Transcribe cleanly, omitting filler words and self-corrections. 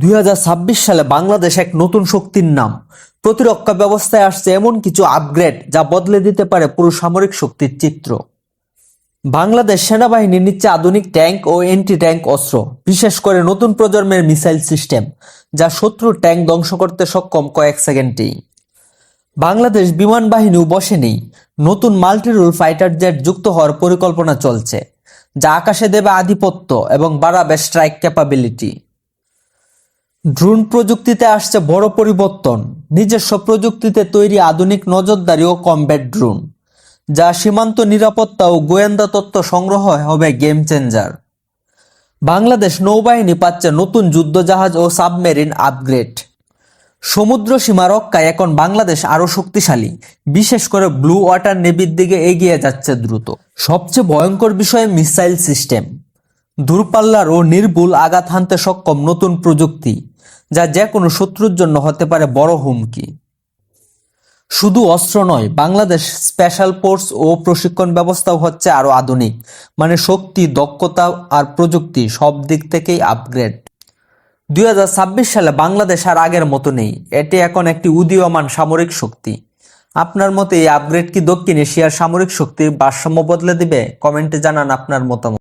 2026 সালে বাংলাদেশ এক নতুন শক্তির নাম। প্রতিরক্ষা ব্যবস্থায় আসছে এমন কিছু আপগ্রেড যা বদলে দিতে পারে পুরো সামরিক শক্তির চিত্র। বাংলাদেশ সেনাবাহিনী নিচ্ছে আধুনিক ট্যাঙ্ক ও অ্যান্টি ট্যাঙ্ক অস্ত্র, বিশেষ করে নতুন প্রজন্মের মিসাইল সিস্টেম যা শত্রুর ট্যাঙ্ক ধ্বংস করতে সক্ষম কয়েক সেকেন্ডেই। বাংলাদেশ বিমান বাহিনীও বসে নেই, নতুন মাল্টিরোল ফাইটার জেট যুক্ত হওয়ার পরিকল্পনা চলছে, যা আকাশে দেবে আধিপত্য এবং বাড়াবে স্ট্রাইক ক্যাপাবিলিটি। ড্রোন প্রযুক্তিতে আসছে বড় পরিবর্তন, নিজস্ব প্রযুক্তিতে তৈরি আধুনিক নজরদারি ও কমব্যাট ড্রোন, যা সীমান্ত নিরাপত্তা ও গোয়েন্দা তথ্য সংগ্রহ হবে গেম চেঞ্জার। বাংলাদেশ নৌবাহিনী পাচ্ছে নতুন যুদ্ধজাহাজ ও সাবমেরিন আপগ্রেড। সমুদ্র সীমা রক্ষায় এখন বাংলাদেশ আরও শক্তিশালী, বিশেষ করে ব্লু ওয়াটার নেভির দিকে এগিয়ে যাচ্ছে দ্রুত। সবচেয়ে ভয়ঙ্কর বিষয় মিসাইল সিস্টেম, দূরপাল্লার ও নির্ভুল আঘাত হানতে সক্ষম নতুন প্রযুক্তি, যা যে কোনো শত্রুর জন্য হতে পারে বড় হুমকি। শুধু অস্ত্র নয়, বাংলাদেশ স্পেশাল ফোর্স ও প্রশিক্ষণ ব্যবস্থাও হচ্ছে আরও আধুনিক, মানে শক্তি, দক্ষতা আর প্রযুক্তি সব দিক থেকেই আপগ্রেড। 2026 সালে বাংলাদেশ আর আগের মতো নেই, এটি এখন একটি উদীয়মান সামরিক শক্তি। আপনার মতে এই আপগ্রেড কি দক্ষিণ এশিয়ার সামরিক শক্তির ভারসাম্য বদলে দিবে? কমেন্টে জানান আপনার মতামত।